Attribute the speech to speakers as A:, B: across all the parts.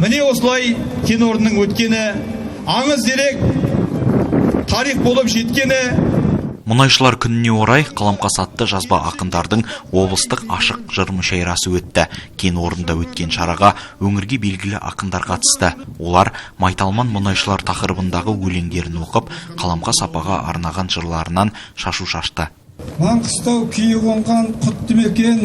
A: Міне осылай кен орнының өткені, аңыз дерек, тарих болып жеткені.
B: Мұнайшылар күніне орай Қаламқас атты жазба ақындардың облыстық ашық жыр мүшәйрасы өтті. Кен орнында өткен шараға өңірге белгілі ақындар қатысты. Олар Майталман мұнайшылар тақырыбындағы өлеңдерін оқып, Қаламқас апаға арнаған жырларынан шашу шашты.
C: Маңғыстау күйі қонған құтты мекен,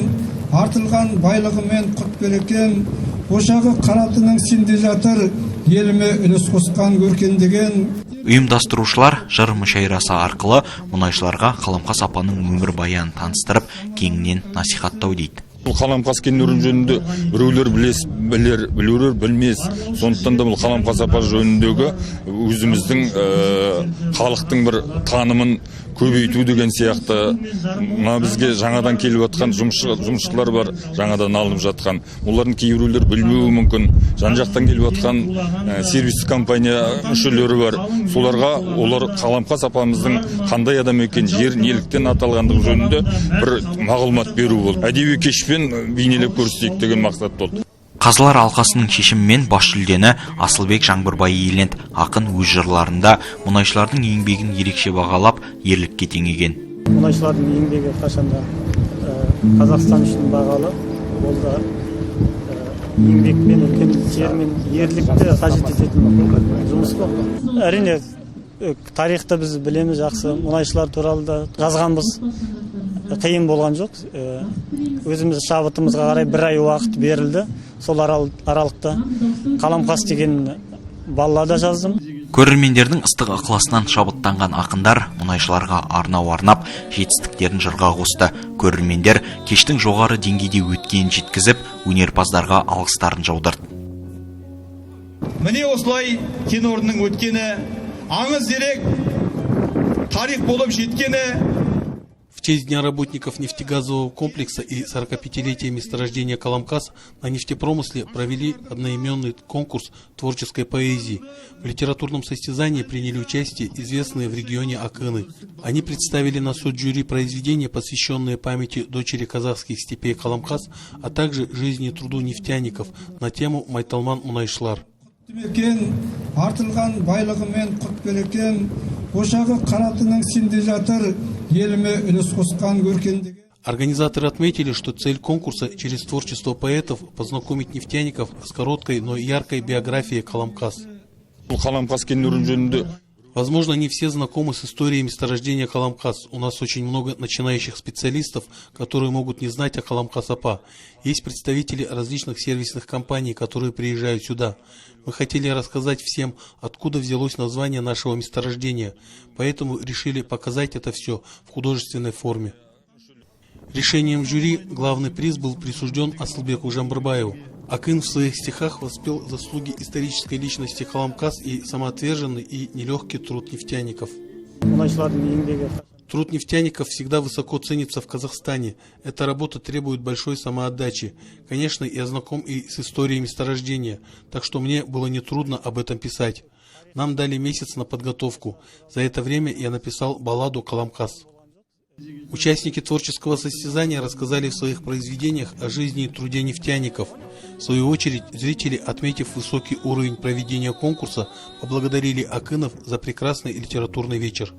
C: артылған байлығымен құт берекен, ошағы қаратының сенде жатыр, еліме үлес қосқан көркендеген.
B: Ұйымдастырушылар жыр мүшәйрасы арқылы мұнайшыларға Қаламқас апаның өмір баянын таныстырып, кеңінен насихаттау дейді.
D: Қаламқас кен орны жөнінде біреулер білер, біреулер білмес. Сондықтан да бұл Қаламқас апа жөніндегі өзіміздің халықтың бір танымын көбейту деген сияқты. Бізге жаңадан келіп жатқан жұмысшылар бар, жаңадан алынып жатқан. Олардың кейбіреулер білмеуі мүмкін. Жан-жақтан келіп жатқан сервистік компания мүшелері бар. Соларға олар Қаламқас апамыздың қандай адам екен, жер неліктен аталғандығы жөнінде бір мағлұмат беру болды. Әдеби кешпен бейнелеп көрсетейік деген мақсат болды.
B: Қазылар алқасының шешімімен бас жүлдені Асылбек Жаңбырбай иеленді. Ақын өз жырларында мұнайшылардың еңбегін ерекше бағалап, ерлікке теңеген.
E: Мұнайшылардың еңбегі қашанда Қазақстан үшін бағалы. Ол да еңбекпен, үлкен термен, ерлікті қажет ететін жұмыс қой. Әрине, тарихты біз білеміз жақсы. Мұнайшылар туралы да жазғанбыз. Қиын болған жоқ. Өзіміз шабытымызға қарай бір ай уақыт берілді. Сол аралықта Қаламқас деген баллада жаздым.
B: Көрермендердің ыстық ықыласынан шабыттанған ақындар мұнайшыларға арнау арнап, жетістіктерін жырға қосты. Көрермендер кештің жоғары деңгейде өткенін жеткізіп, өнерпаздарға алғыстарын жаудырды.
A: Міне осылай кен орнының өткені, аңыз дерек, тарих болып жеткені.
F: В честь Дня работников нефтегазового комплекса и 45-летия месторождения Қаламқас на нефтепромысле провели одноименный конкурс творческой поэзии. В литературном состязании приняли участие известные в регионе акыны. Они представили на суд жюри произведения, посвященные памяти дочери казахских степей Қаламқас, а также жизни и труду нефтяников на тему Майталман мұнайшылар.
C: Артылған байлығымен құт берекен, ошағы қаратының сенде жатыр, еліме үлес қосқан көркендеген.
F: Организаторы отметили, что цель конкурса через творчество поэтов познакомить нефтяников с короткой, но яркой биографией Қаламқас.
D: Қаламқас кен орны жөнінде
F: Возможно, не все знакомы с историей месторождения Қаламқас. У нас очень много начинающих специалистов, которые могут не знать о Қаламқас апа. Есть представители различных сервисных компаний, которые приезжают сюда. Мы хотели рассказать всем, откуда взялось название нашего месторождения, поэтому решили показать это все в художественной форме. Решением жюри главный приз был присужден Асылбеку Жаңбырбаеву. Акын в своих стихах воспел заслуги исторической личности Қаламқас и самоотверженный и нелегкий труд нефтяников. Труд нефтяников всегда высоко ценится в Казахстане. Эта работа требует большой самоотдачи. Конечно, я знаком и с историей месторождения, так что мне было нетрудно об этом писать. Нам дали месяц на подготовку. За это время я написал балладу «Қаламқас». Участники творческого состязания рассказали в своих произведениях о жизни и труде нефтяников. В свою очередь, зрители, отметив высокий уровень проведения конкурса, поблагодарили акынов за прекрасный литературный вечер.